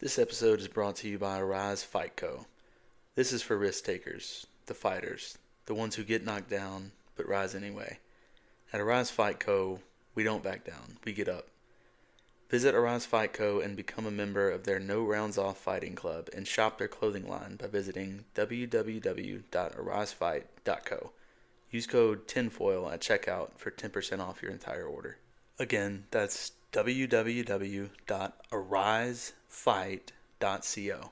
This episode is brought to you by Arise Fight Co. This is for risk takers, the fighters, the ones who get knocked down but rise anyway. At Arise Fight Co., we don't back down, we get up. Visit Arise Fight Co. and become a member of their No Rounds Off Fighting Club and shop their clothing line by visiting www.arisefight.co. Use code TINFOIL at checkout for 10% off your entire order. Again, that's www.arisefight.co.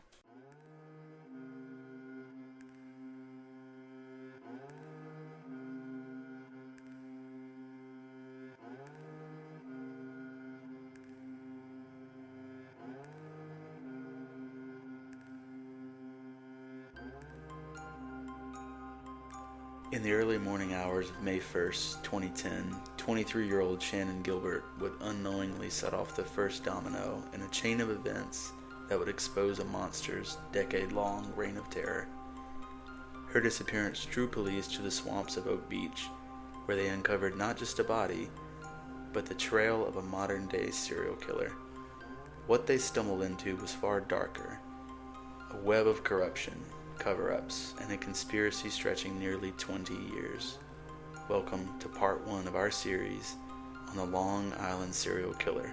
In the early morning hours of May 1st, 2010, 23-year-old Shannan Gilbert would unknowingly set off the first domino in a chain of events that would expose a monster's decade-long reign of terror. Her disappearance drew police to the swamps of Oak Beach, where they uncovered not just a body, but the trail of a modern-day serial killer. What they stumbled into was far darker, a web of corruption, cover-ups, and a conspiracy stretching nearly 20 years. Welcome to part 1 of our series on the Long Island serial killer.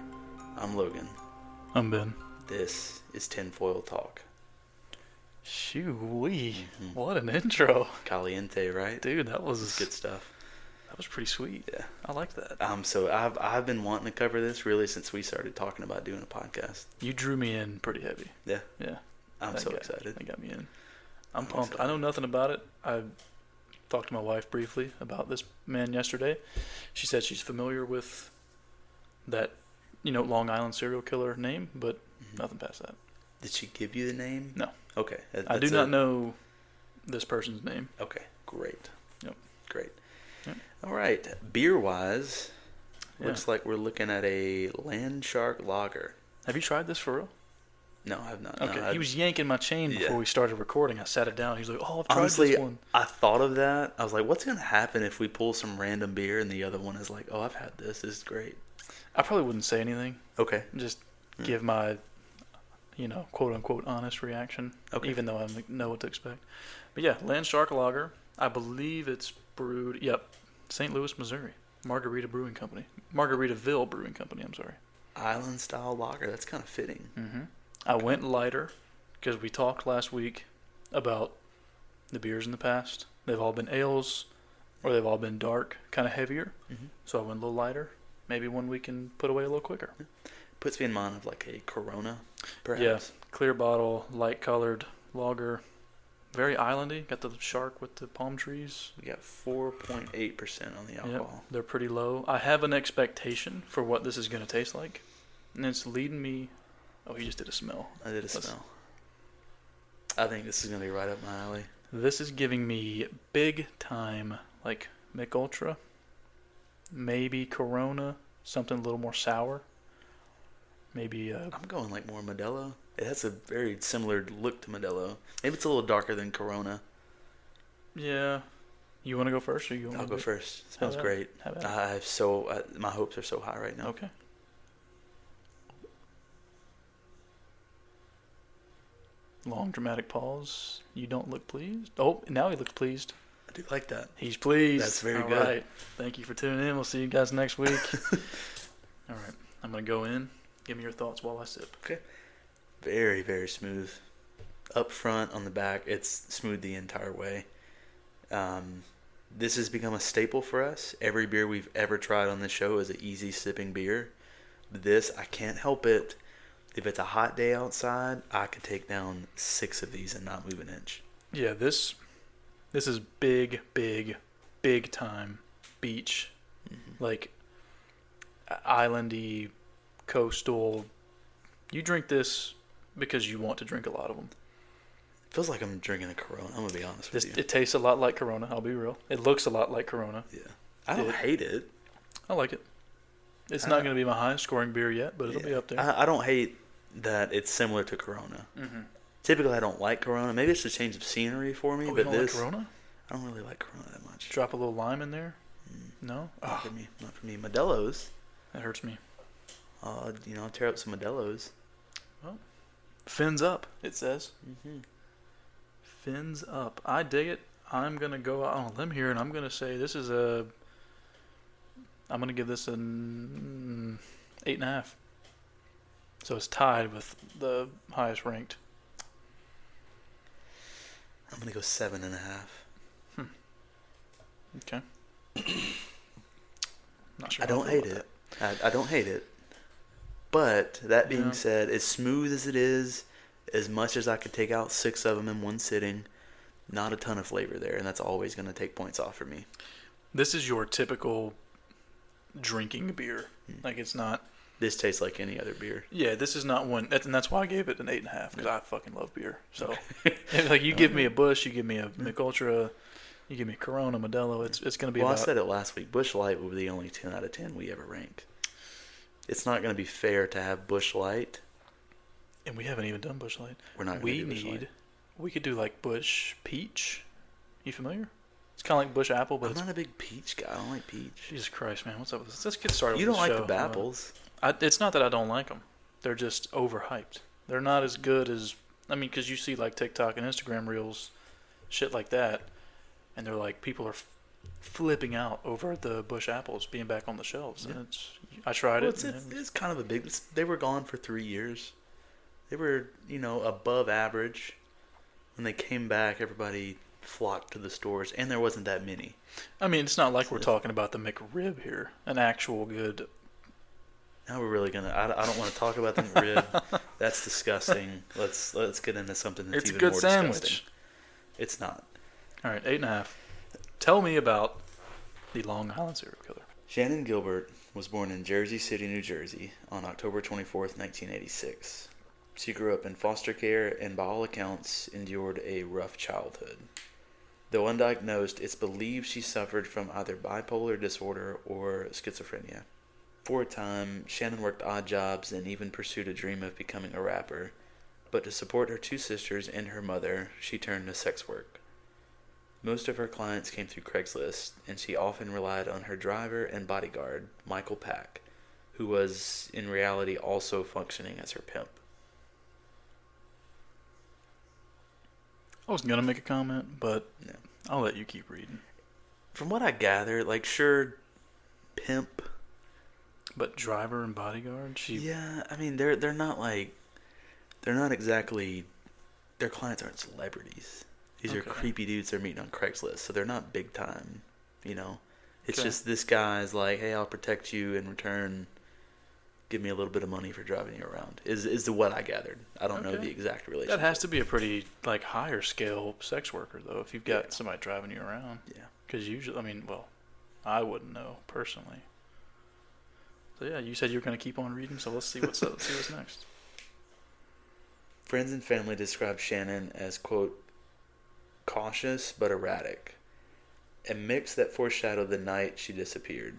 I'm Logan. I'm Ben. This is Tinfoil Talk. Shoo-wee. What an intro. Caliente, right? Dude, that was good stuff. That was pretty sweet. Yeah. I like that. So I've been wanting to cover this really since we started talking about doing a podcast. You drew me in pretty heavy. Yeah. Yeah. I'm so excited. That got me in. I'm pumped. Excited. I know nothing about it. I talked to my wife briefly about this man yesterday. She said she's familiar with that, Long Island serial killer name, but nothing past that. Did she give you the name? No. Okay. I do not know this person's name. Okay. Great. Yep. Great. Yep. All right. Beer-wise, looks like we're looking at a Land Shark Lager. Have you tried this for real? No, I have not. Okay, no, he was yanking my chain before we started recording. I sat it down. He's like, "Oh, I've tried honestly, this one." I thought of that. I was like, "What's gonna happen if we pull some random beer and the other one is like, oh, I've had this. This is great." I probably wouldn't say anything. Okay. Just give my, quote unquote honest reaction. Okay. Even though I know what to expect. But yeah, Land Shark Lager. I believe it's brewed. Yep, St. Louis, Missouri. Margaritaville Brewing Company. I'm sorry. Island style lager. That's kind of fitting. Mm-hmm. I went lighter because we talked last week about the beers in the past. They've all been ales or they've all been dark, kind of heavier. Mm-hmm. So I went a little lighter. Maybe one we can put away a little quicker. Puts me in mind of like a Corona, perhaps. Yeah, clear bottle, light colored lager. Very islandy. Got the shark with the palm trees. We got 4.8% on the alcohol. Yep, they're pretty low. I have an expectation for what this is going to taste like. And it's leading me... Oh, he just did a smell. I did a smell. I think this is going to be right up my alley. This is giving me big time, like Mick Ultra, maybe Corona, something a little more sour. Maybe... I'm going like more Modelo. It has a very similar look to Modelo. Maybe it's a little darker than Corona. Yeah. You want to go first, or you want I'll go first. It smells great. My hopes are so high right now. Okay. Long dramatic pause. You don't look pleased. Oh, now he looks pleased. I do like that. He's pleased. That's very All good. Right. Thank you for tuning in. We'll see you guys next week. All right. I'm going to go in. Give me your thoughts while I sip. Okay. Very, very smooth. Up front, on the back, it's smooth the entire way. This has become a staple for us. Every beer we've ever tried on the show is an easy sipping beer. This, I can't help it. If it's a hot day outside, I could take down 6 of these and not move an inch. Yeah, this is big time beach. Mm-hmm. Like islandy, coastal. You drink this because you want to drink a lot of them. Feels like I'm drinking a Corona. I'm going to be honest with you. It tastes a lot like Corona, I'll be real. It looks a lot like Corona. Yeah. I don't hate it. I like it. It's not going to be my highest scoring beer yet, but it'll be up there. I don't hate that it's similar to Corona. Mm-hmm. Typically, I don't like Corona. Maybe it's a change of scenery for me. Oh, but you don't this, like Corona? I don't really like Corona that much. Drop a little lime in there? No? Not for me. Not for me. Modelo's. That hurts me. Tear up some Modelo's. Well, Fins up, it says. Mm-hmm. Fins up. I dig it. I'm going to go out on a limb here, and I'm going to say this is a... I'm going to give this an 8.5. So it's tied with the highest ranked. I'm going to go 7.5. Okay. Not sure I don't hate it. I don't hate it. But that being said, as smooth as it is, as much as I could take out 6 of them in one sitting, not a ton of flavor there, and that's always going to take points off for me. This is your typical drinking beer. Like, it's not... This tastes like any other beer. Yeah, this is not one... And that's why I gave it an 8.5, because I fucking love beer. So, like, you give me a Busch, you give me a Mich Ultra, you give me Corona, Modelo, it's going to be Well, about... I said it last week. Busch Light will be the only 10 out of 10 we ever rank. It's not going to be fair to have Busch Light. And we haven't even done Busch Light. We're not going to do Busch Light. We could do, like, Busch Peach. You familiar? It's kind of like Busch Apple, but I'm not a big peach guy. I don't like peach. Jesus Christ, man. What's up with this? Let's get started You with don't the like show. the apples. It's not that I don't like them. They're just overhyped. They're not as good as... I mean, because you see, like, TikTok and Instagram reels, shit like that, and they're like, people are flipping out over the Busch apples being back on the shelves. Yeah. And I tried it. It's kind of a big... They were gone for 3 years. They were, above average. When they came back, everybody flocked to the stores, and there wasn't that many. I mean, it's not like we're talking about the McRib here. An actual good... Now we're really gonna... I don't want to talk about the McRib. That's disgusting. Let's get into something that's even more disgusting. It's a good sandwich. It's not. All right, 8.5. Tell me about the Long Island serial killer. Shannan Gilbert was born in Jersey City, New Jersey on October 24th, 1986. She grew up in foster care and by all accounts endured a rough childhood. Though undiagnosed, it's believed she suffered from either bipolar disorder or schizophrenia. For a time, Shannan worked odd jobs and even pursued a dream of becoming a rapper. But to support her 2 sisters and her mother, she turned to sex work. Most of her clients came through Craigslist, and she often relied on her driver and bodyguard, Michael Pack, who was in reality also functioning as her pimp. I was going to make a comment, but No. I'll let you keep reading. From what I gather, sure, pimp. But driver and bodyguard? Yeah, I mean, they're not they're not exactly, their clients aren't celebrities. These are creepy dudes they're meeting on Craigslist, so they're not big time, It's just this guy's like, hey, I'll protect you in return. Give me a little bit of money for driving you around. Is what I gathered. I don't know the exact relationship. That has to be a pretty higher scale sex worker though. If you've got somebody driving you around. Yeah. Because usually, I wouldn't know personally. So yeah, you said you were going to keep on reading. So let's see what's up. Let's see what's next. Friends and family described Shannan as, quote, cautious but erratic, a mix that foreshadowed the night she disappeared.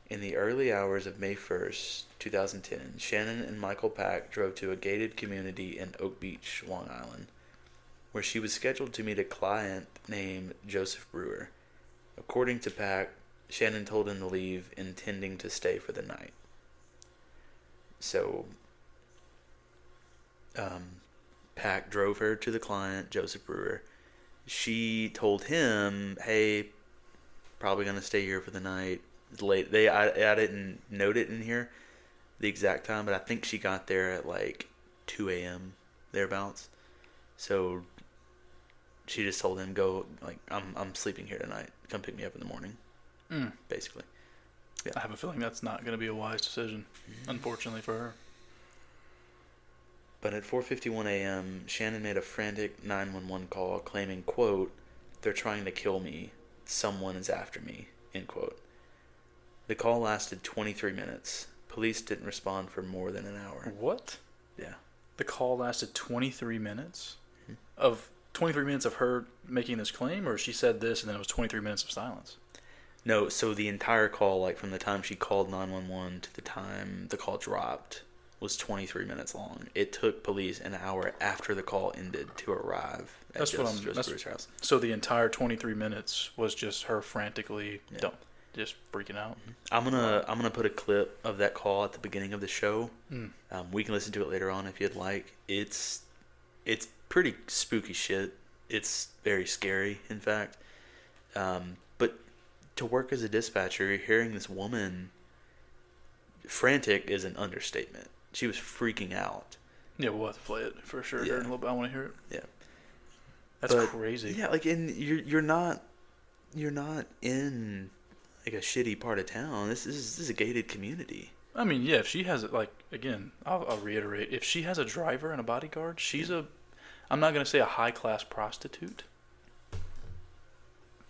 In the early hours of May 1st, 2010, Shannan and Michael Pack drove to a gated community in Oak Beach, Long Island, where she was scheduled to meet a client named Joseph Brewer. According to Pack, Shannan told him to leave, intending to stay for the night. So, Pack drove her to the client, Joseph Brewer. She told him, hey, probably going to stay here for the night. It's late. I didn't note it in here, the exact time, but I think she got there at 2 a.m. thereabouts. So she just told him, go, I'm sleeping here tonight. Come pick me up in the morning, basically. Yeah. I have a feeling that's not going to be a wise decision, unfortunately for her. But at 4:51 a.m., Shannan made a frantic 911 call claiming, quote, they're trying to kill me. Someone is after me, end quote. The call lasted 23 minutes. Police didn't respond for more than an hour. What? Yeah. The call lasted 23 minutes? Of 23 minutes of her making this claim, or she said this and then it was 23 minutes of silence? No, so the entire call, from the time she called 911 to the time the call dropped, was 23 minutes long. It took police an hour after the call ended to arrive at Joseph's house. So the entire 23 minutes was just her frantically... Yeah. just freaking out. I'm gonna put a clip of that call at the beginning of the show. Mm. We can listen to it later on if you'd like. It's pretty spooky shit. It's very scary, in fact. But to work as a dispatcher, hearing this woman frantic is an understatement. She was freaking out. Yeah, we'll have to play it for sure. Yeah. Here in a little bit. I want to hear it. Yeah, That's but, crazy. Yeah, like, and you're not in like a shitty part of town. This is a gated community. I mean, yeah, if she has it, like, again, I'll reiterate, if she has a driver and a bodyguard, she's I'm not going to say a high-class prostitute,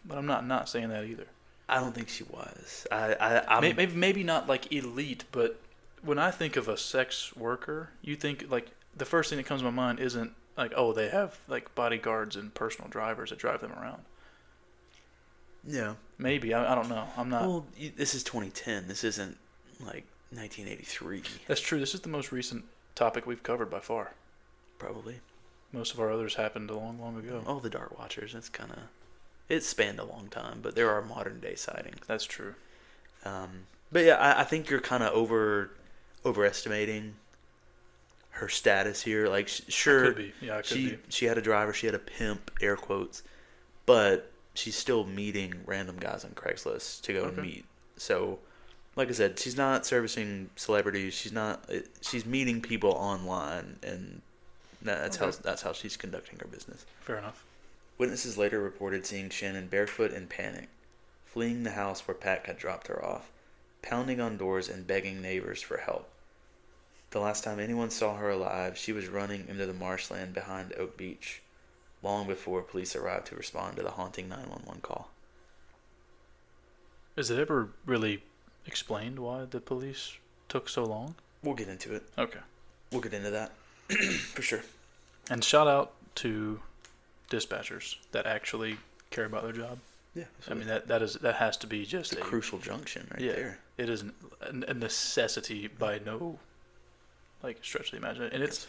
but I'm not saying that either. I don't think she was. I'm Maybe not, like, elite, but when I think of a sex worker, you think, like, the first thing that comes to my mind isn't, like, oh, they have, like, bodyguards and personal drivers that drive them around. Yeah. Maybe. I don't know. I'm not. Well, this is 2010. This isn't, like, 1983. That's true. This is the most recent topic we've covered by far. Probably. Most of our others happened a long, long ago. Oh, the Dark Watchers. That's kind of... It spanned a long time, but there are modern-day sightings. That's true. But, yeah, I think you're kind of overestimating her status here. Like, sure... Could be. Yeah, it could be. She had a driver. She had a pimp, air quotes. But she's still meeting random guys on Craigslist to go and meet. So... Like I said, she's not servicing celebrities. She's meeting people online, and that's how she's conducting her business. Fair enough. Witnesses later reported seeing Shannan barefoot in panic, fleeing the house where Pat had dropped her off, pounding on doors and begging neighbors for help. The last time anyone saw her alive, she was running into the marshland behind Oak Beach, long before police arrived to respond to the haunting 911 call. Is it ever really explained why the police took so long? We'll get into it. Okay. We'll get into that. For sure. And shout out to dispatchers that actually care about their job. Yeah. Absolutely. I mean, that has to be just a crucial junction right there. It is a necessity by no stretch of the imagination. And it's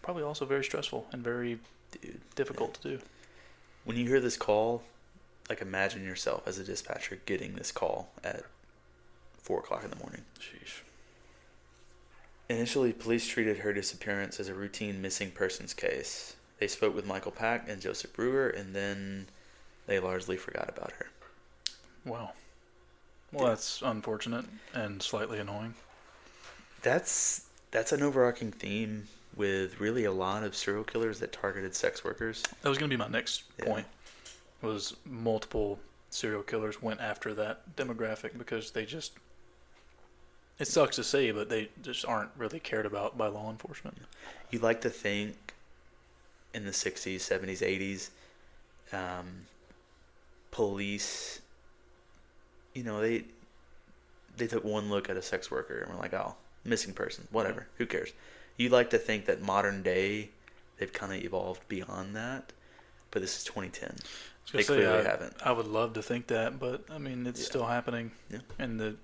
probably also very stressful and very difficult to do. When you hear this call, like, imagine yourself as a dispatcher getting this call at 4 o'clock in the morning. Sheesh. Initially, police treated her disappearance as a routine missing persons case. They spoke with Michael Pack and Joseph Brewer, and then they largely forgot about her. Wow. Well, that's unfortunate and slightly annoying. That's an overarching theme with really a lot of serial killers that targeted sex workers. That was going to be my next point. Was multiple serial killers went after that demographic because they just... It sucks to say, but they just aren't really cared about by law enforcement. You like to think in the 60s, 70s, 80s, police, they took one look at a sex worker and were like, oh, missing person, whatever, who cares? You like to think that modern day, they've kind of evolved beyond that, but this is 2010. They clearly haven't. I would love to think that, but, I mean, it's still happening in the...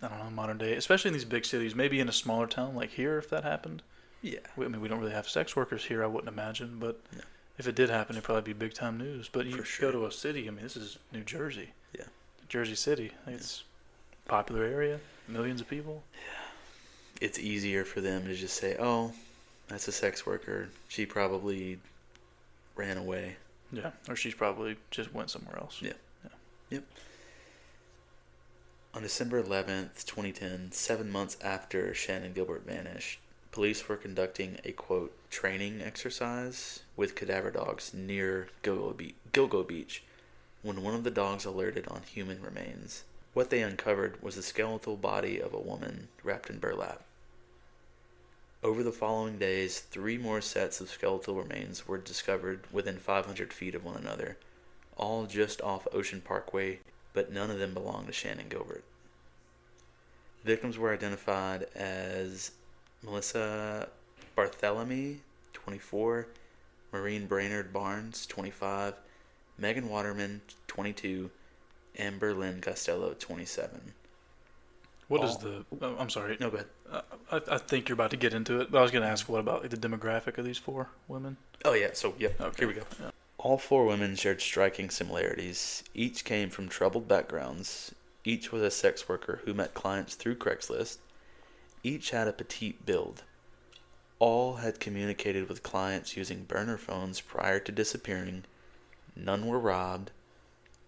I don't know, modern day, especially in these big cities, maybe in a smaller town like here, if that happened. Yeah. I mean, we don't really have sex workers here, I wouldn't imagine, but if it did happen, it'd probably be big time news. But you go to a city, I mean, this is New Jersey. Yeah. Jersey City. It's a popular area, millions of people. Yeah. It's easier for them to just say, oh, that's a sex worker. She probably ran away. Yeah, or she's probably just went somewhere else. Yeah. Yep. On December 11th, 2010, 7 months after Shannan Gilbert vanished, police were conducting a, quote, training exercise with cadaver dogs near Gilgo Beach when one of the dogs alerted on human remains. What they uncovered was the skeletal body of a woman wrapped in burlap. Over the following days, 3 more sets of skeletal remains were discovered within 500 feet of one another, all just off Ocean Parkway, but none of them belonged to Shannan Gilbert. Victims were identified as Melissa Barthélemy, 24, Maureen Brainerd Barnes, 25, Megan Waterman, 22, and Berlyn Costello, 27. What is the... I'm sorry. No, go ahead. I think you're about to get into it, but I was going to ask, what about the demographic of these 4 women? Oh, yeah. So, yep. Okay. Here we go. Yeah. All four women shared striking similarities. Each came from troubled backgrounds. Each was a sex worker who met clients through Craigslist. Each had a petite build. All had communicated with clients using burner phones prior to disappearing. None were robbed.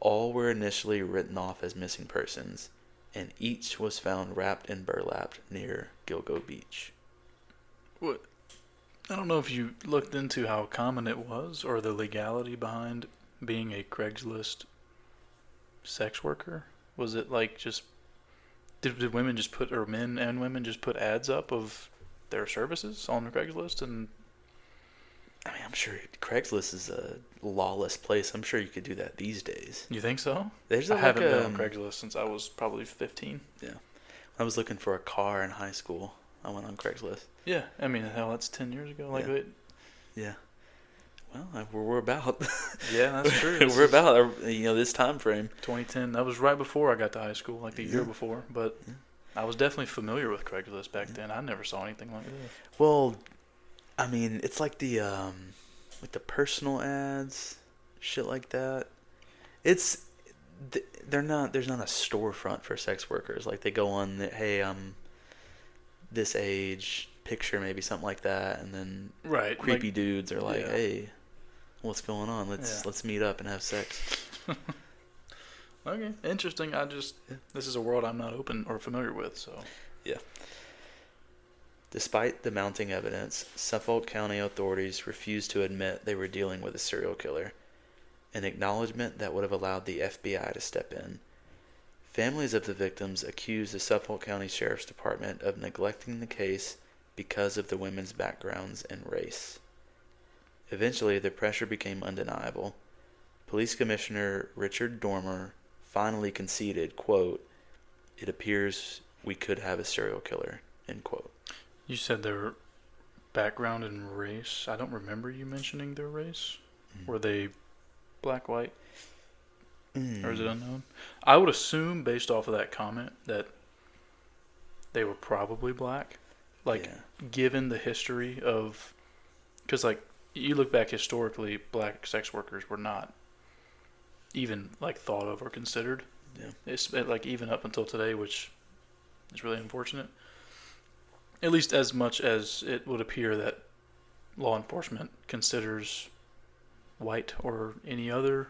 All were initially written off as missing persons, and each was found wrapped in burlap near Gilgo Beach. What? I don't know if you looked into how common it was or the legality behind being a Craigslist sex worker. Was it like just did women just put, or men and women just put ads up of their services on Craigslist? And I mean, I'm sure Craigslist is a lawless place. I'm sure you could do that these days. you think so? There's I haven't been on Craigslist since I was probably 15. Yeah. When I was looking for a car in high school, I went on Craigslist. Yeah, I mean, hell, that's 10 years ago. Like, Yeah. wait. Yeah. Well, we're about. Yeah, that's true. We're about, this time frame. 2010. That was right before I got to high school, like the year Yeah. before. But Yeah. I was definitely familiar with Craigslist back then. I never saw anything like this. Well, I mean, it's like the personal ads, shit like that. It's they're not. There's not a storefront for sex workers. Like they go on the, hey, this age, picture maybe something like that, and then Right. creepy dudes are like, yeah. hey, what's going on? Let's meet up and have sex. Okay, interesting. This is a world I'm not open or familiar with, so. Yeah. Despite the mounting evidence, Suffolk County authorities refused to admit they were dealing with a serial killer, an acknowledgement that would have allowed the FBI to step in. Families of the victims accused the Suffolk County Sheriff's Department of neglecting the case because of the women's backgrounds and race. Eventually, the pressure became undeniable. Police Commissioner Richard Dormer finally conceded, quote, "It appears we could have a serial killer," end quote. You said their background and race. I don't remember you mentioning their race. Were they black, white, or is it unknown? I would assume, based off of that comment, that they were probably black. Like, Yeah. given the history of... Because, like, you look back historically, black sex workers were not even, like, thought of or considered. Yeah. It's, like, even up until today, which is really unfortunate. At least as much as it would appear that law enforcement considers white or any other,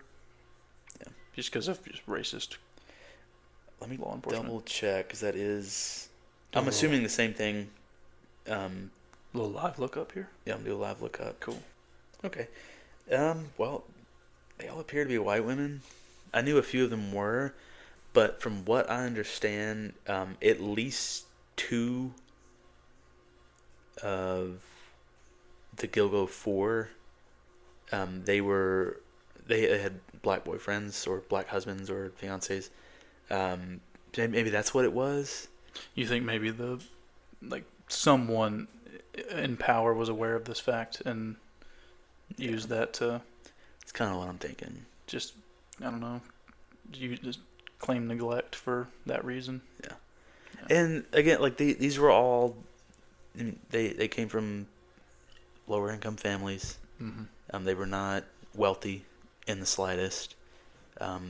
Yeah. just because of just racist. Let me law enforcement. double check, because that is... Oh. I'm assuming the same thing. Little live look up here. Yeah, I'm doing a live lookup. Cool. Okay. Well, they all appear to be white women. I knew a few of them were, but from what I understand, at least two of the Gilgo 4, they had black boyfriends or black husbands or fiancés. Maybe that's what it was. You think maybe someone in power was aware of this fact and used that to It's kind of what I'm thinking. just, I don't know, you just claim neglect for that reason. Yeah. And again, like these were all, they came from lower income families. Mm-hmm. They were not wealthy in the slightest.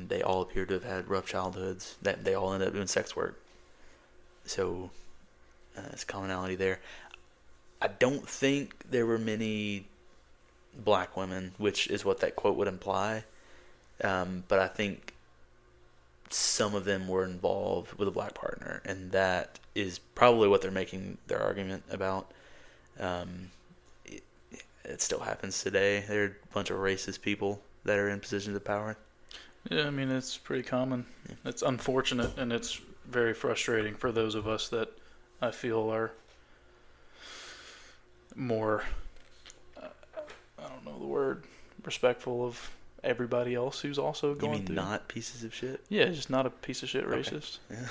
They all appeared to have had rough childhoods. That they all ended up doing sex work. So, there's commonality there. I don't think there were many black women, which is what that quote would imply. But I think some of them were involved with a black partner, and that is probably what they're making their argument about. It still happens today. There are a bunch of racist people that are in positions of power. Yeah, I mean, it's pretty common. Yeah. It's unfortunate, and it's very frustrating for those of us that I feel are more, I don't know the word, respectful of everybody else who's also going You mean through. not pieces of shit? Yeah, just not a piece of shit Okay. racist. Yeah.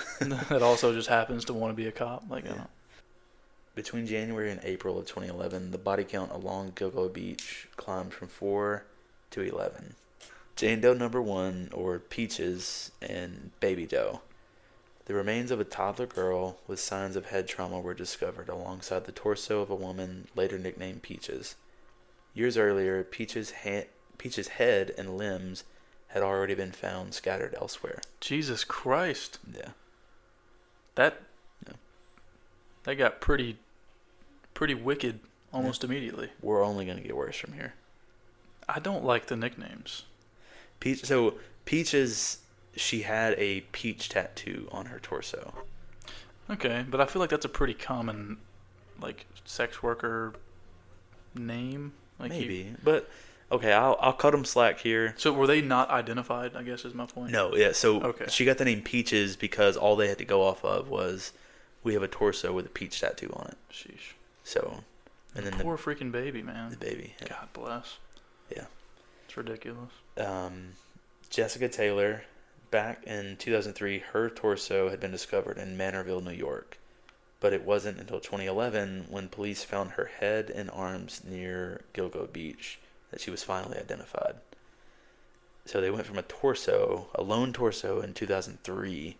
That also just happens to want to be a cop. Like, I Yeah. don't. Between January and April of 2011, the body count along Gilgo Beach climbed from 4 to 11. Jane Doe number 1, or Peaches, and Baby Doe. The remains of a toddler girl with signs of head trauma were discovered alongside the torso of a woman later nicknamed Peaches. Years earlier, Peaches' Peach's head and limbs had already been found scattered elsewhere. Jesus Christ. Yeah. That Yeah. that got pretty wicked almost immediately. We're only going to get worse from here. I don't like the nicknames. Peach's, she had a peach tattoo on her torso. Okay, but I feel like that's a pretty common, like, sex worker name. Like Maybe, but okay, I'll cut them slack here. So were they not identified, I guess is my point? No, yeah, so Okay. She got the name Peaches because all they had to go off of was, we have a torso with a peach tattoo on it. Sheesh. So, and then poor freaking baby, man. the baby. Yeah. God bless. Yeah. It's ridiculous. Jessica Taylor, back in 2003, her torso had been discovered in Manorville, New York. But it wasn't until 2011 when police found her head and arms near Gilgo Beach that she was finally identified. So they went from a lone torso in 2003,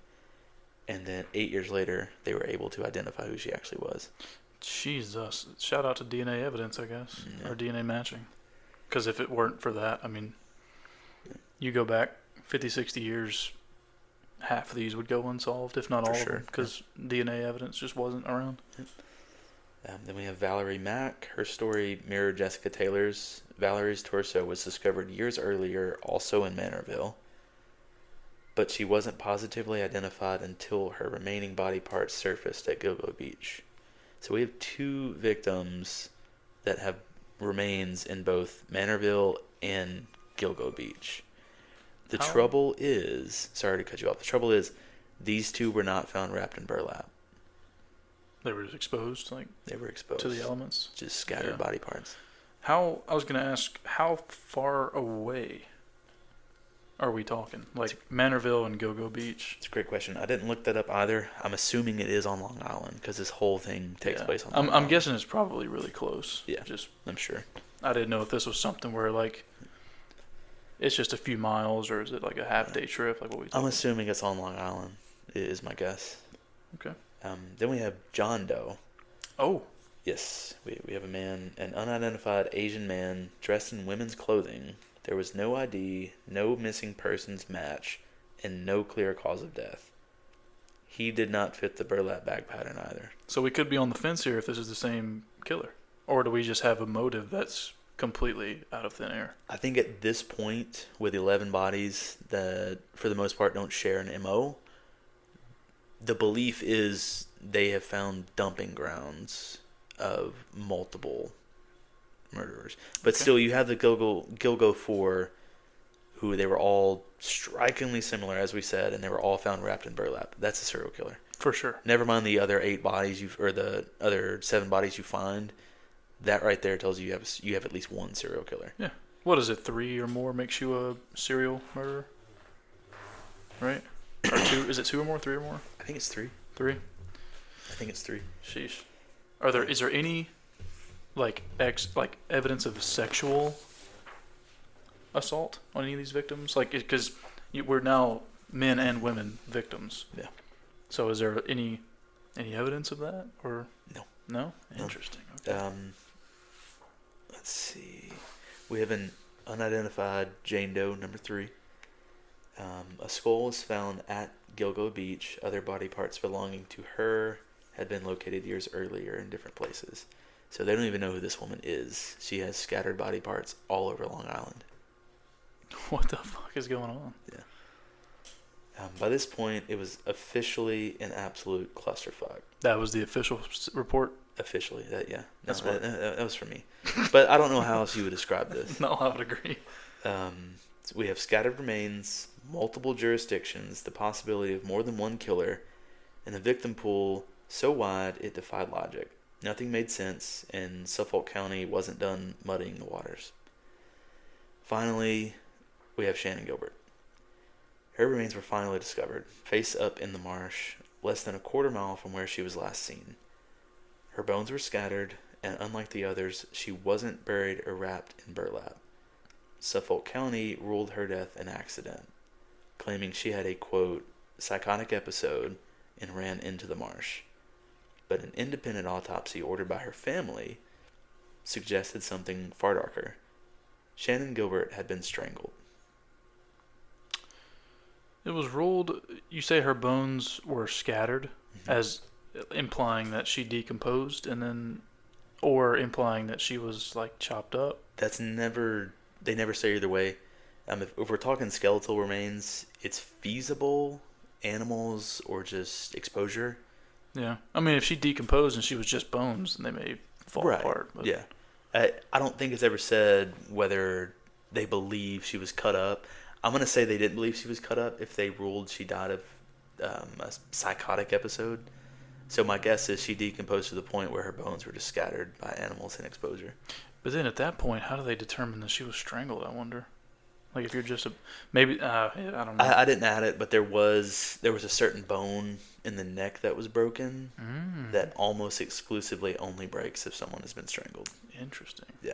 and then 8 years later, they were able to identify who she actually was. Jesus. Shout out to DNA evidence, I guess. Yeah. Or DNA matching. Because if it weren't for that, I mean, you go back 50, 60 years, half of these would go unsolved, if not all of them, because DNA evidence just wasn't around. Then we have Valerie Mack. Her story mirrored Jessica Taylor's. Valerie's torso was discovered years earlier, also in Manorville, but she wasn't positively identified until her remaining body parts surfaced at Gilgo Beach. So we have 2 victims that have remains in both Manorville and Gilgo Beach. The trouble is, sorry to cut you off, the trouble is these 2 were not found wrapped in burlap. They were exposed, like, They were exposed to the elements. Just scattered body parts. I was going to ask, how far away are we talking? Like Manorville and Gilgo Beach? It's a great question. I didn't look that up either. I'm assuming it is on Long Island because this whole thing takes place on Long Island. I'm guessing it's probably really close. Yeah, I'm sure. I didn't know if this was something where, like, it's just a few miles, or is it like a half-day trip? Like, what we? I'm assuming it's on Long Island. Is my guess. Okay. Then we have John Doe. Oh. Yes, we have a man, an unidentified Asian man dressed in women's clothing. There was no ID, no missing persons match, and no clear cause of death. He did not fit the burlap bag pattern either. So we could be on the fence here if this is the same killer, or do we just have a motive that's completely out of thin air? I think at this point, with 11 bodies that, for the most part, don't share an MO, the belief is they have found dumping grounds of multiple murderers. But still, you have the Gilgo 4, who they were all strikingly similar, as we said, and they were all found wrapped in burlap. That's a serial killer. For sure. Never mind the other 8 bodies or the other 7 bodies you find. That right there tells you you have at least one serial killer. Yeah. What is it? 3 or more makes you a serial murderer? Right? Or 2? Is it 2 or more? 3 or more? I think it's 3. 3? I think it's 3. Sheesh. Is there any like evidence of sexual assault on any of these victims? Like, because we're now men and women victims. Yeah. So is there any evidence of that, or no? No. Interesting. Okay. Let's see. We have an unidentified Jane Doe, number 3. A skull was found at Gilgo Beach. Other body parts belonging to her had been located years earlier in different places. So they don't even know who this woman is. She has scattered body parts all over Long Island. What the fuck is going on? Yeah. By this point, it was officially an absolute clusterfuck. That was the official report? Officially, that That's that was for me. But I don't know how else you would describe this. No, I would agree. So we have scattered remains, multiple jurisdictions, the possibility of more than one killer, and the victim pool so wide it defied logic. Nothing made sense, and Suffolk County wasn't done muddying the waters. Finally, we have Shannan Gilbert. Her remains were finally discovered, face up in the marsh, less than a quarter mile from where she was last seen. Her bones were scattered, and unlike the others, she wasn't buried or wrapped in burlap. Suffolk County ruled her death an accident, claiming she had a, quote, psychotic episode and ran into the marsh. But an independent autopsy ordered by her family suggested something far darker. Shannan Gilbert had been strangled. It was ruled, you say her bones were scattered, as implying that she decomposed, and then, or implying that she was like chopped up. They never say either way. If we're talking skeletal remains, it's feasible animals or just exposure. Yeah. I mean, if she decomposed and she was just bones, then they may fall apart. But. Yeah. I don't think it's ever said whether they believe she was cut up. I'm going to say they didn't believe she was cut up if they ruled she died of a psychotic episode. So my guess is she decomposed to the point where her bones were just scattered by animals in exposure. But then at that point, how do they determine that she was strangled, I wonder? Like if you're just maybe, I don't know. I didn't add it, but there was a certain bone in the neck that was broken that almost exclusively only breaks if someone has been strangled. Interesting. Yeah.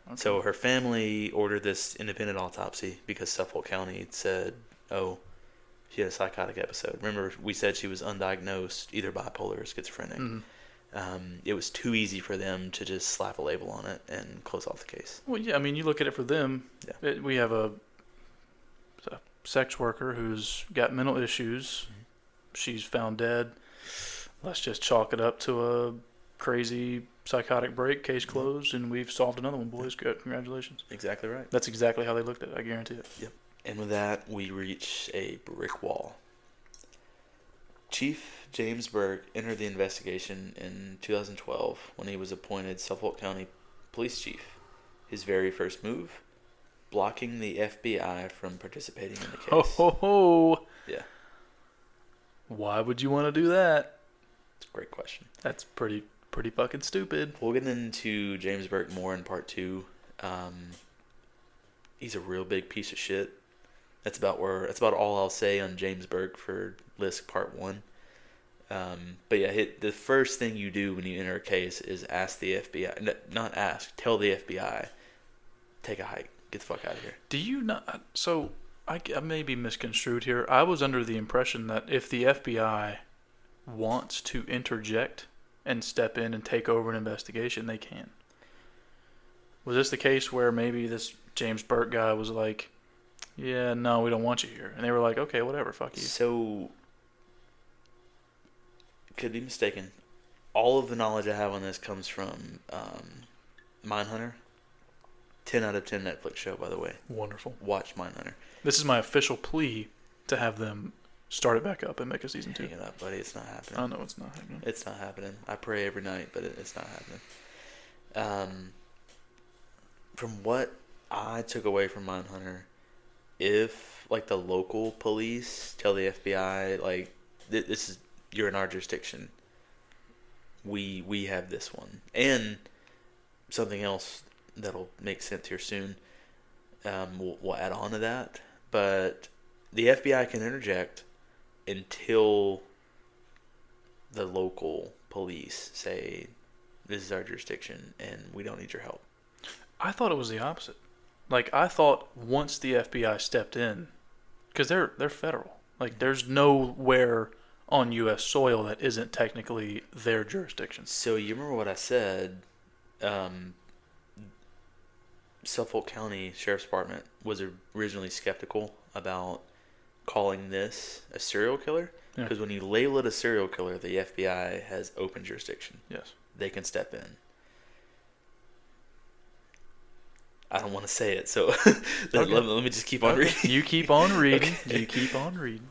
Okay. So her family ordered this independent autopsy because Suffolk County said, oh, she had a psychotic episode. Remember, we said she was undiagnosed, either bipolar or schizophrenic. Mm-hmm. It was too easy for them to just slap a label on it and close off the case. Well, yeah, I mean, you look at it for them. Yeah. We have a sex worker who's got mental issues. Mm-hmm. She's found dead. Let's just chalk it up to a crazy psychotic break, case closed, and we've solved another one, boys. Good. Congratulations. Exactly right. That's exactly how they looked at it, I guarantee it. Yep. And with that, we reach a brick wall. Chief James Burke entered the investigation in 2012 when he was appointed Suffolk County Police Chief. His very first move, blocking the FBI from participating in the case. Ho, ho, ho. Yeah. Why would you want to do that? It's a great question. That's pretty fucking stupid. We'll get into James Burke more in part 2. He's a real big piece of shit. That's about all I'll say on James Burke for Lisk Part 1. But yeah, the first thing you do when you enter a case is ask the FBI. Not ask, tell the FBI, take a hike, get the fuck out of here. Do you not? So I may be misconstrued here. I was under the impression that if the FBI wants to interject and step in and take over an investigation, they can. Was this the case where maybe this James Burke guy was like, yeah, no, we don't want you here. And they were like, okay, whatever, fuck you. So, could be mistaken. All of the knowledge I have on this comes from Mindhunter. 10 out of 10 Netflix show, by the way. Wonderful. Watch Mindhunter. This is my official plea to have them start it back up and make a season 2. Hang it up, buddy. It's not happening. I know it's not happening. It's not happening. I pray every night, but it's not happening. From what I took away from Mindhunter, if like the local police tell the FBI like this is you're in our jurisdiction, we have this one, and something else that'll make sense here soon. We'll add on to that, but the FBI can interject until the local police say this is our jurisdiction and we don't need your help. I thought it was the opposite. Like, I thought once the FBI stepped in, because they're federal. Like, there's nowhere on U.S. soil that isn't technically their jurisdiction. So you remember what I said? Suffolk County Sheriff's Department was originally skeptical about calling this a serial killer. Because when you label it a serial killer, the FBI has open jurisdiction. Yes. They can step in. I don't want to say it, so let me just keep on reading. You keep on reading. Okay. You keep on reading.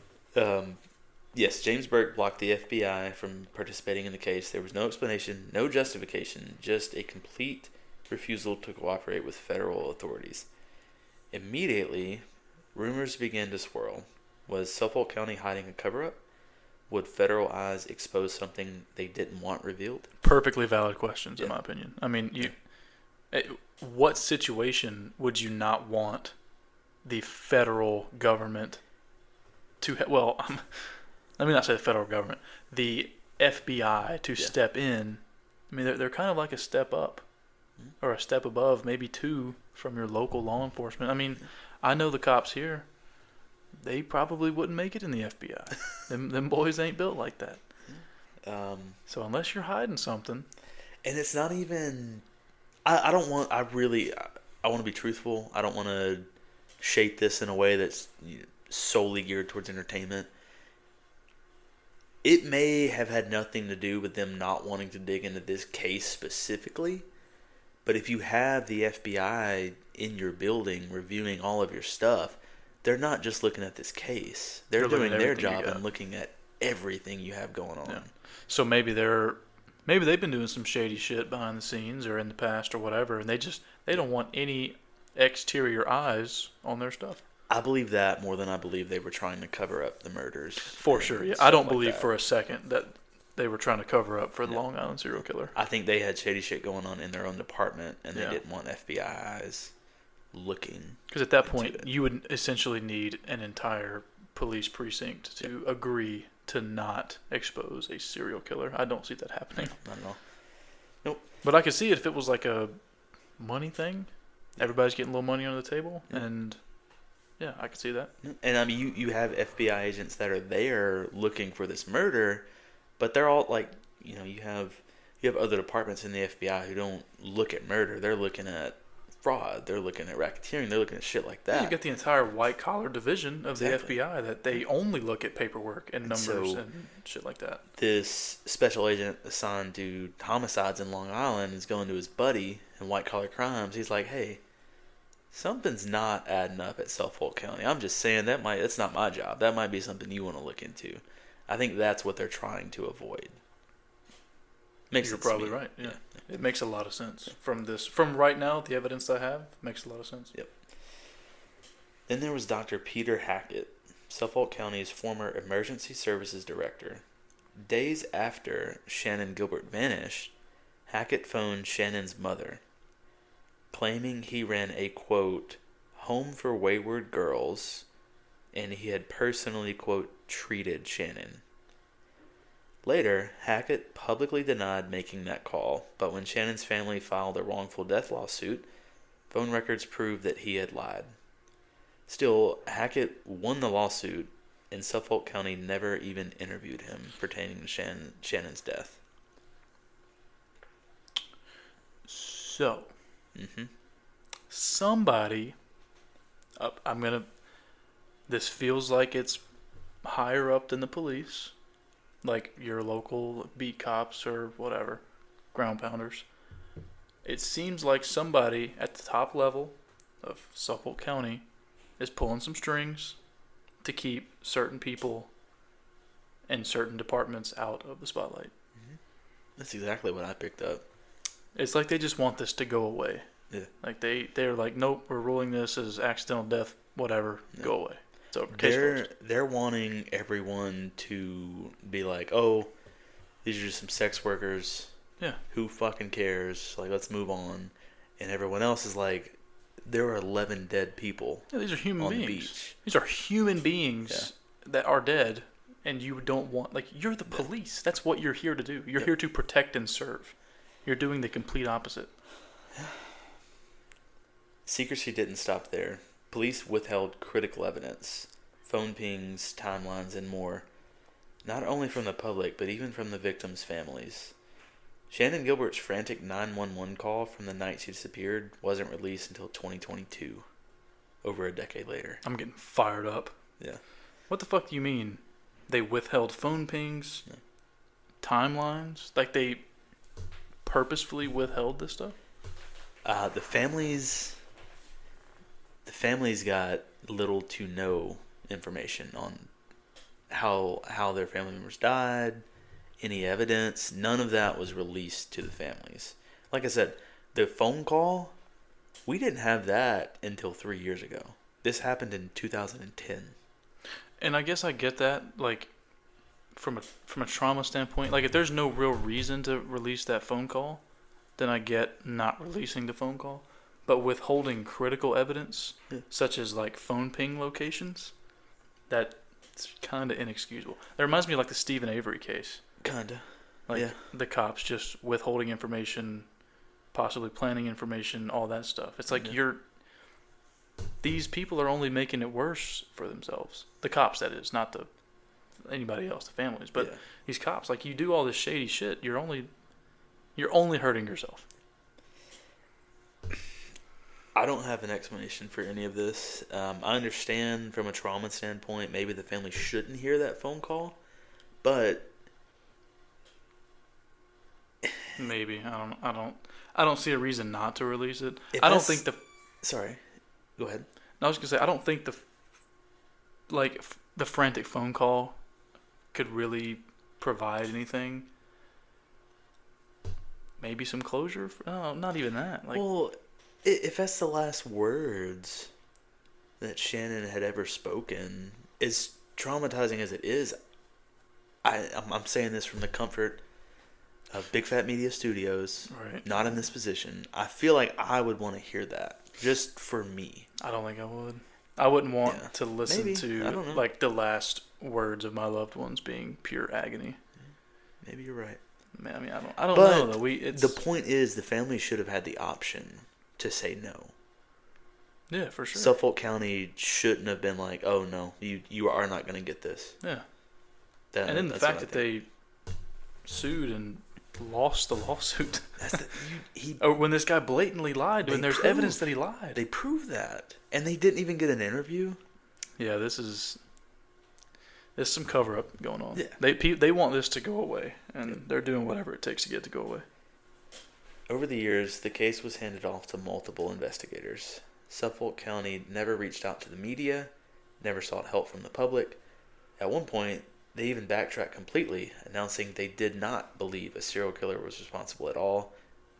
Yes, James Burke blocked the FBI from participating in the case. There was no explanation, no justification, just a complete refusal to cooperate with federal authorities. Immediately, rumors began to swirl. Was Suffolk County hiding a cover-up? Would federal eyes expose something they didn't want revealed? Perfectly valid questions, in my opinion. I mean, what situation would you not want the federal government to let me not say the federal government, the FBI to step in? I mean, they're kind of like a step up or a step above, maybe 2 from your local law enforcement. I mean, I know the cops here, they probably wouldn't make it in the FBI. them boys ain't built like that. So unless you're hiding something. And it's not even... I want to be truthful. I don't want to shape this in a way that's solely geared towards entertainment. It may have had nothing to do with them not wanting to dig into this case specifically, but if you have the FBI in your building reviewing all of your stuff, they're not just looking at this case. They're doing their job and looking at everything you have going on. Yeah. So maybe they've been doing some shady shit behind the scenes or in the past or whatever, and they don't want any exterior eyes on their stuff. I believe that more than I believe they were trying to cover up the murders. For sure, yeah. I don't believe for a second that they were trying to cover up for the Long Island serial killer. I think they had shady shit going on in their own department, and they didn't want FBI eyes looking. Because at that point, you would essentially need an entire police precinct to agree to not expose a serial killer. I don't see that happening. Not at all. Nope. But I could see it if it was like a money thing. Everybody's getting a little money under the table, and yeah, I could see that. And I mean, you have FBI agents that are there looking for this murder, but they're all like, you have other departments in the FBI who don't look at murder. They're looking at fraud. They're looking at racketeering. They're looking at shit like that. Yeah, you got the entire white collar division of the FBI that they only look at paperwork and numbers and shit like that. This special agent assigned to homicides in Long Island is going to his buddy in white collar crimes. He's like, hey, something's not adding up at Suffolk County. I'm just saying that's not my job. That might be something you want to look into. I think that's what they're trying to avoid. You're probably right. Yeah. It makes a lot of sense. From right now, the evidence I have makes a lot of sense. Yep. Then there was Dr. Peter Hackett, Suffolk County's former emergency services director. Days after Shannan Gilbert vanished, Hackett phoned Shannan's mother, claiming he ran a, quote, home for wayward girls, and he had personally, quote, treated Shannan. Later, Hackett publicly denied making that call, but when Shannan's family filed a wrongful death lawsuit, phone records proved that he had lied. Still, Hackett won the lawsuit, and Suffolk County never even interviewed him pertaining to Shannan's death. So, somebody, this feels like it's higher up than the police, like your local beat cops or whatever, ground pounders. It seems like somebody at the top level of Suffolk County is pulling some strings to keep certain people and certain departments out of the spotlight. That's exactly what I picked up. It's like they just want this to go away. Yeah. Like they're like, nope, we're ruling this as accidental death, whatever, go away. It's over. They're wanting everyone to be like, oh, these are just some sex workers. Yeah. Who fucking cares? Like, let's move on. And everyone else is like, there are 11 dead people. Yeah, these are human on beings. The beach. These are human beings that are dead, and you don't want, like, you're the police. That's what you're here to do. You're here to protect and serve. You're doing the complete opposite. Secrecy didn't stop there. Police withheld critical evidence, phone pings, timelines, and more, not only from the public, but even from the victims' families. Shannan Gilbert's frantic 911 call from the night she disappeared wasn't released until 2022, over a decade later. I'm getting fired up. Yeah. What the fuck do you mean? They withheld phone pings, timelines? Like they purposefully withheld this stuff? The families got little to no information on how their family members died, any evidence. None of that was released to the families. Like I said, the phone call, we didn't have that until 3 years ago. This happened in 2010. And I guess I get that, like, from a trauma standpoint. Like, if there's no real reason to release that phone call, then I get not releasing the phone call. But withholding critical evidence, such as, like, phone ping locations, that's kind of inexcusable. That reminds me of, like, the Stephen Avery case. Kinda. Like, the cops just withholding information, possibly planning information, all that stuff. It's like these people are only making it worse for themselves. The cops, that is, not anybody else, the families. But these cops, like, you do all this shady shit, you're only hurting yourself. I don't have an explanation for any of this. I understand from a trauma standpoint, maybe the family shouldn't hear that phone call, but maybe I don't see a reason not to release it. if I don't that's- think the. Sorry, go ahead. I was gonna say I don't think the frantic phone call could really provide anything. Maybe some closure. No, not even that. Like, Well, if that's the last words that Shannon had ever spoken, as traumatizing as it is, I'm saying this from the comfort of Big Fat Media Studios, right? not in this position. I feel like I would want to hear that, just for me. I don't think I would. I wouldn't want to listen Maybe. to I don't know. like the last words of my loved ones being pure agony. Maybe you're right. Man, I mean, I don't But know though. the point is, the family should have had the option to say no. Yeah, for sure. Suffolk County shouldn't have been like, "Oh no, you are not going to get this." Yeah. And then the fact that they sued and lost the lawsuit. Or when this guy blatantly lied, when there's evidence that he lied. They proved that, and they didn't even get an interview. Yeah, there's some cover up going on. Yeah. They want this to go away, and they're doing whatever it takes to get it to go away. Over the years, the case was handed off to multiple investigators. Suffolk County never reached out to the media, never sought help from the public. At one point, they even backtracked completely, announcing they did not believe a serial killer was responsible at all,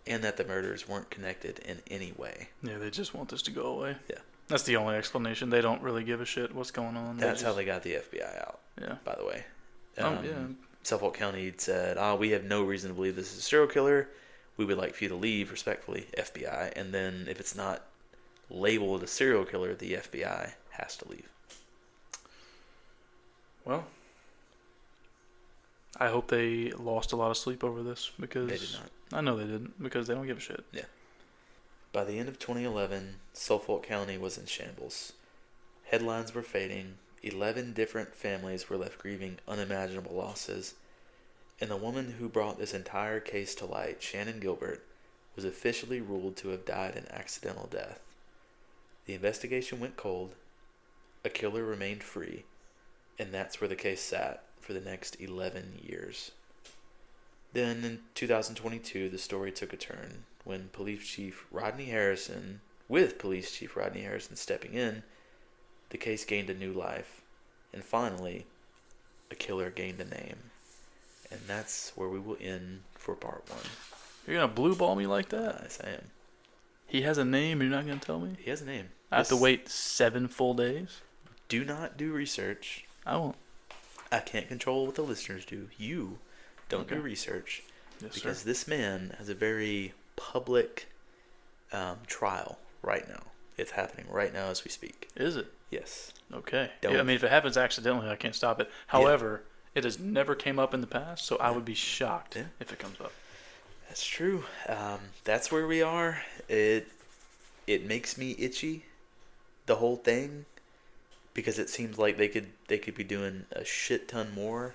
and that the murders weren't connected in any way. Yeah, they just want this to go away. Yeah. That's the only explanation. They don't really give a shit what's going on. That's how they got the FBI out. Yeah. By the way. Yeah. Suffolk County said, we have no reason to believe this is a serial killer. We would like for you to leave, respectfully, FBI. And then if it's not labeled a serial killer, the FBI has to leave. Well, I hope they lost a lot of sleep over this because They did not. I know they didn't because they don't give a shit. Yeah. By the end of 2011, Suffolk County was in shambles. Headlines were fading. 11 different families were left grieving unimaginable losses. And the woman who brought this entire case to light, Shannan Gilbert, was officially ruled to have died an accidental death. The investigation went cold. A killer remained free. And that's where the case sat for the next 11 years. Then in 2022, the story took a turn when Police Chief Rodney Harrison stepping in, the case gained a new life. And finally, a killer gained a name. And that's where we will end for part 1. You're going to blue ball me like that? Yes, I am. He has a name, you're not going to tell me? He has a name. I have to wait 7 full days? Do not do research. I won't. I can't control what the listeners do. You don't do research. Yes, because sir. this man has a very public trial right now. It's happening right now as we speak. Is it? Yes. Okay. Don't- Yeah, I mean, if it happens accidentally, I can't stop it. However, it has never came up in the past, so I would be shocked if it comes up. That's true. That's where we are. It makes me itchy, the whole thing, because it seems like they could be doing a shit ton more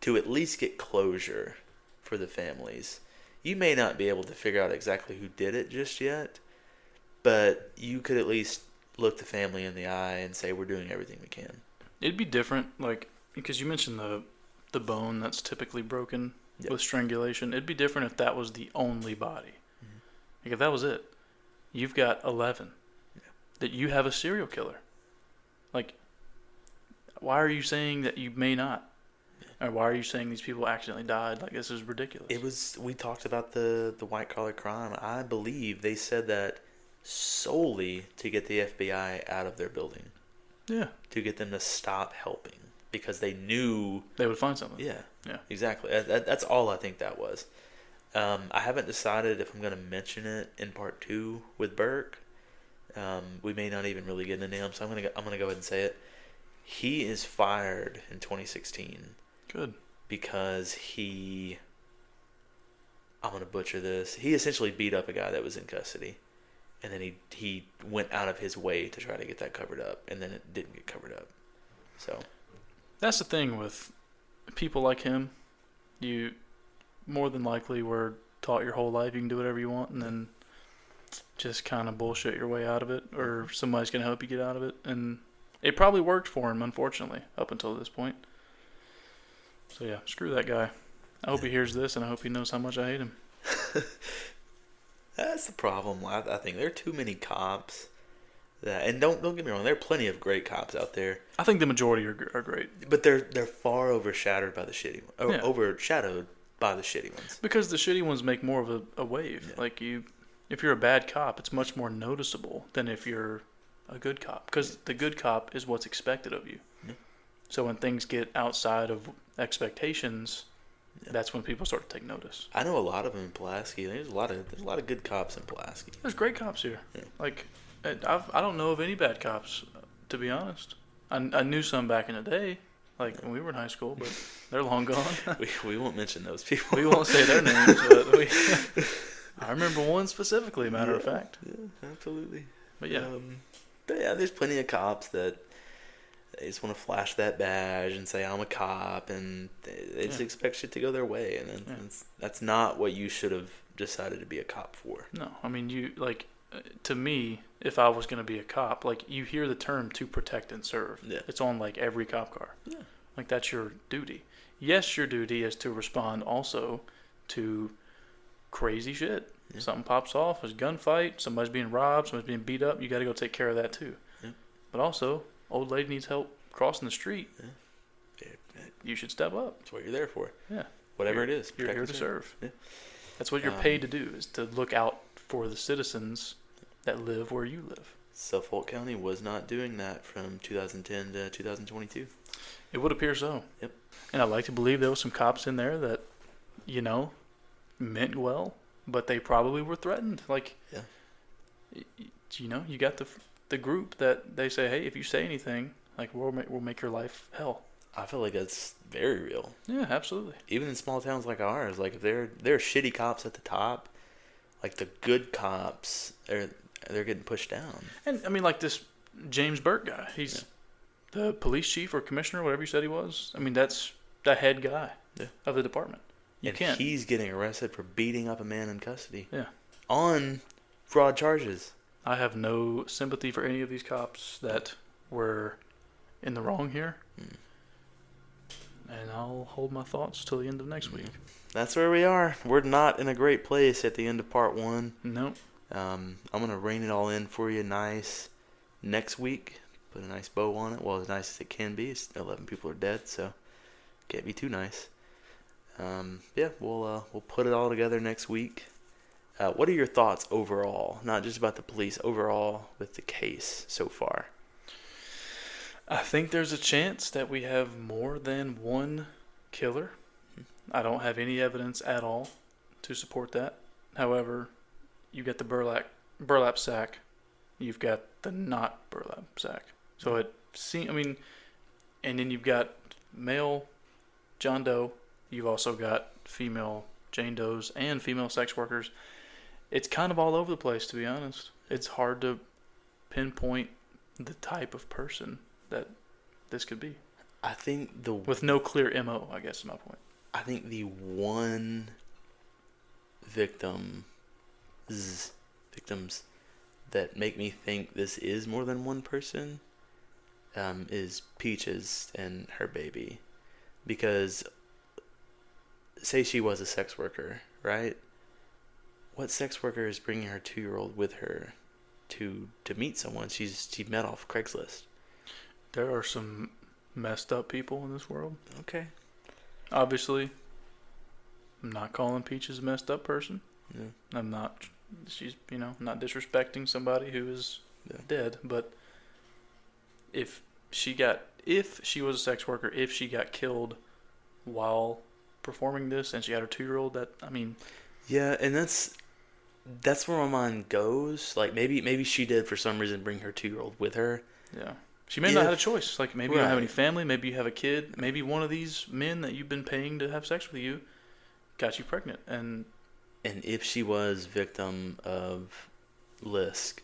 to at least get closure for the families. You may not be able to figure out exactly who did it just yet, but you could at least look the family in the eye and say we're doing everything we can. It'd be different, like, because you mentioned the bone that's typically broken with strangulation. It'd be different if that was the only body. Mm-hmm. Like, if that was it, you've got 11. That you have a serial killer. Like, why are you saying that you may not? Or why are you saying these people accidentally died? Like, this is ridiculous. We talked about the white collar crime. I believe they said that solely to get the FBI out of their building. Yeah. To get them to stop helping because they knew they would find something. Yeah. Yeah. Exactly. That's all I think that was. I haven't decided if I'm going to mention it in part 2 with Burke. We may not even really get into him, so I'm gonna go ahead and say it. He is fired in 2016. Good. Because I'm gonna butcher this. He essentially beat up a guy that was in custody, and then he went out of his way to try to get that covered up, and then it didn't get covered up. So that's the thing with people like him. You more than likely were taught your whole life you can do whatever you want, and then just kind of bullshit your way out of it, or somebody's going to help you get out of it. And it probably worked for him, unfortunately, up until this point. So yeah, screw that guy. I hope he hears this, and I hope he knows how much I hate him. That's the problem. I think there are too many cops. And don't get me wrong, there are plenty of great cops out there. I think the majority are great, but they're far overshadowed by the shitty ones. Because the shitty ones make more of a wave. Yeah. Like if you're a bad cop, it's much more noticeable than if you're a good cop. Because the good cop is what's expected of you. Yeah. So when things get outside of expectations, that's when people start to take notice. I know a lot of them in Pulaski. There's a lot of good cops in Pulaski. There's great cops here. Yeah. Like. I don't know of any bad cops, to be honest. I knew some back in the day, like when we were in high school, but they're long gone. we won't mention those people. We won't say their names, but I remember one specifically, matter of fact. Yeah, absolutely. But yeah. There's plenty of cops that they just want to flash that badge and say, I'm a cop, and they just expect shit to go their way. And that's not what you should have decided to be a cop for. No, I mean, to me, if I was going to be a cop, like, you hear the term to protect and serve. Yeah. It's on, like, every cop car. Yeah. Like, that's your duty. Yes, your duty is to respond also to crazy shit. Yeah. Something pops off, there's a gunfight, somebody's being robbed, somebody's being beat up, you got to go take care of that too. Yeah. But also, old lady needs help crossing the street. Yeah. You should step up. That's what you're there for. Yeah. Whatever it is. You're here to serve. Yeah. That's what you're paid to do, is to look out for the citizens that live where you live. Suffolk County was not doing that from 2010 to 2022. It would appear so. Yep. And I like to believe there was some cops in there that, meant well, but they probably were threatened. Like, you got the group that they say, hey, if you say anything, like, we'll make your life hell. I feel like that's very real. Yeah, absolutely. Even in small towns like ours, like, if there are shitty cops at the top, like, the good cops they're getting pushed down. And I mean, like this James Burke guy, he's the police chief or commissioner, whatever you said he was. I mean, that's the head guy of the department. He's getting arrested for beating up a man in custody. Yeah. On fraud charges. I have no sympathy for any of these cops that were in the wrong here. And I'll hold my thoughts till the end of next week. That's where we are. We're not in a great place at the end of part 1. Nope. I'm going to rein it all in for you nice next week. Put a nice bow on it. Well, as nice as it can be. 11 people are dead, so can't be too nice. We'll put it all together next week. What are your thoughts overall? Not just about the police, overall with the case so far? I think there's a chance that we have more than one killer. I don't have any evidence at all to support that. However, you get the burlap sack. You've got the not burlap sack. So and then you've got male John Doe. You've also got female Jane Does and female sex workers. It's kind of all over the place, to be honest. It's hard to pinpoint the type of person that this could be. I think with no clear MO, I guess is my point. I think the one victims that make me think this is more than one person is Peaches and her baby. Because say she was a sex worker, right? What sex worker is bringing her 2-year-old with her to meet someone she met off Craigslist? There are some messed up people in this world. Okay. Obviously, I'm not calling Peaches a messed up person. Yeah. I'm not. She's, not disrespecting somebody who is dead. But if she was a sex worker, if she got killed while performing this and she had her 2-year-old, yeah, and that's where my mind goes. Like, maybe she did for some reason bring her 2-year-old with her. Yeah. She may not have a choice. Like, maybe you don't have any family. Maybe you have a kid. Maybe one of these men that you've been paying to have sex with you got you pregnant. And if she was victim of Lisk,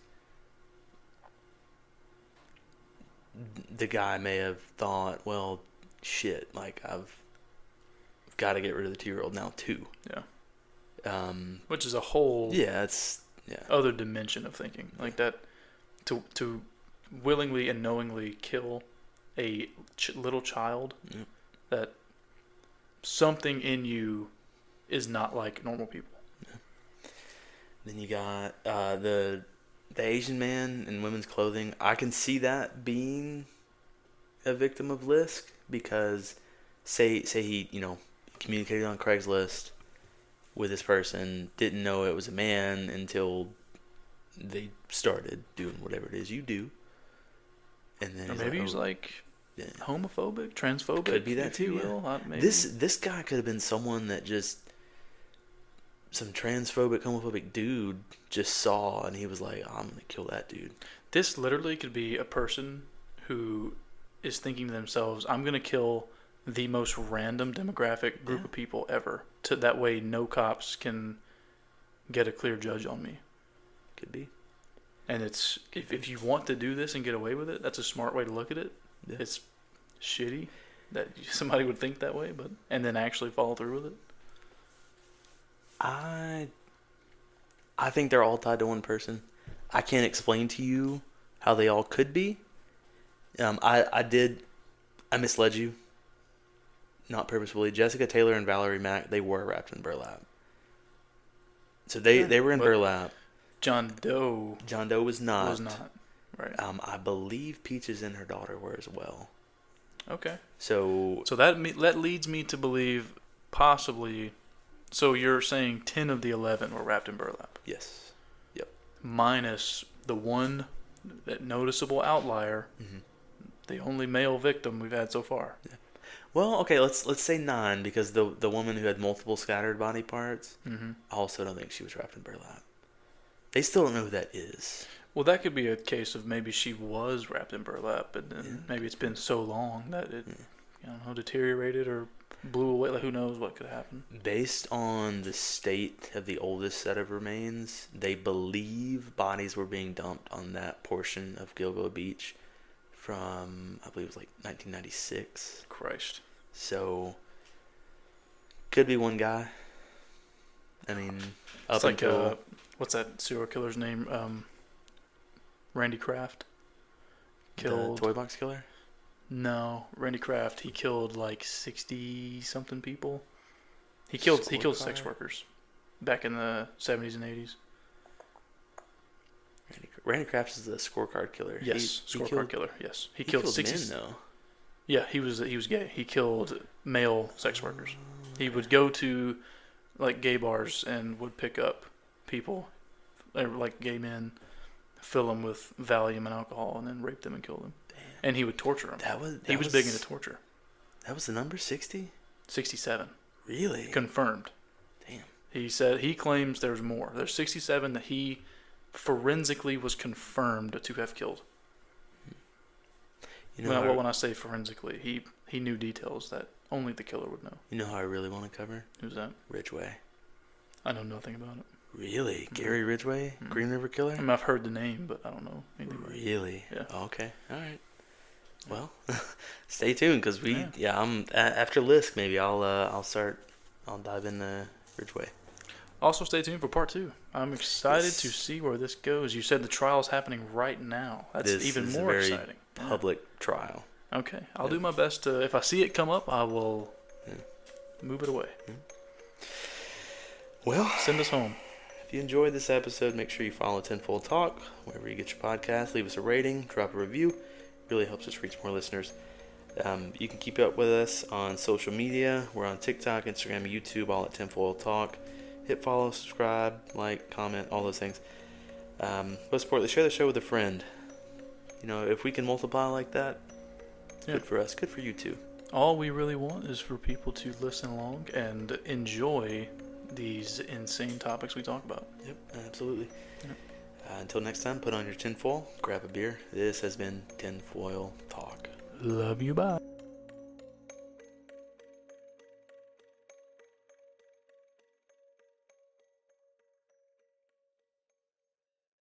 the guy may have thought, well, shit, like, I've got to get rid of the 2-year-old now too. Yeah. Which is a whole... Yeah, it's other dimension of thinking. Like that, to willingly and knowingly kill a little child, that something in you is not like normal people. Then you got the Asian man in women's clothing. I can see that being a victim of Lisk, because say he, communicated on Craigslist with this person, didn't know it was a man until they started doing whatever it is you do. And then or maybe he's homophobic, transphobic, could be that if too, you will. Maybe. This guy could have been someone that just some transphobic, homophobic dude just saw, and he was like, I'm gonna kill that dude. This literally could be a person who is thinking to themselves, I'm gonna kill the most random demographic group of people ever, to that way no cops can get a clear judge on me. Could be. And it's if you want to do this and get away with it, that's a smart way to look at it. Yeah. It's shitty that somebody would think that way, and then actually follow through with it. I think they're all tied to one person. I can't explain to you how they all could be. I misled you. Not purposefully. Jessica Taylor and Valerie Mack, they were wrapped in burlap. So they were in burlap. John Doe was not. Was not. Right. I believe Peaches and her daughter were as well. Okay. So that leads me to believe possibly. So you're saying 10 of the 11 were wrapped in burlap? Yes. Yep. Minus the one that noticeable outlier, the only male victim we've had so far. Yeah. Well, okay, let's say 9, because the woman who had multiple scattered body parts, I also don't think she was wrapped in burlap. They still don't know who that is. Well, that could be a case of maybe she was wrapped in burlap, but then maybe it's been so long that it, deteriorated or blew away. Like, who knows what could happen? Based on the state of the oldest set of remains, they believe bodies were being dumped on that portion of Gilgo Beach from, I believe it was like 1996. Christ. So, could be one guy. I mean, it's like, what's that serial killer's name? Randy Kraft. Killed. The toy box killer? No, Randy Kraft. He killed like 60-something people. He killed sex workers back in the 70s and 80s. Randy Kraft is the scorecard killer. Yes, scorecard killer. Yes, he killed 60 men, though. Yeah, he was gay. He killed male sex workers. He would go to like gay bars and would pick up people, like gay men, fill them with Valium and alcohol, and then rape them and kill them. Damn. And he would torture them. He was big into torture. That was the number 60? 67. Really? Confirmed. Damn. He claims there's more. There's 67 that he forensically was confirmed to have killed. When I say forensically, he knew details that only the killer would know. You know who I really want to cover? Who's that? Ridgway. I know nothing about it. Really? Gary Ridgway? Green River Killer? I mean, I've heard the name, but I don't know anything about it. Really? Yeah. Okay. All right. Well, stay tuned, because I'm after Lisk, maybe I'll dive into Ridgway. Also, stay tuned for part 2. I'm excited to see where this goes. You said the trial's happening right now. That's even more exciting. Public trial. Okay. I'll do my best to, if I see it come up, I will move it away. Well, send us home. If you enjoyed this episode, make sure you follow Tinfoil Talk wherever you get your podcast. Leave us a rating, drop a review. It really helps us reach more listeners. You can keep up with us on social media. We're on TikTok, Instagram, YouTube, all at Tinfoil Talk. Hit follow, subscribe, like, comment, all those things. Let's share the show with a friend. If we can multiply like that, good for us. Good for you too. All we really want is for people to listen along and enjoy these insane topics we talk about. Yep, absolutely. Yep. Until next time, put on your tinfoil, grab a beer. This has been Tinfoil Talk. Love you, bye.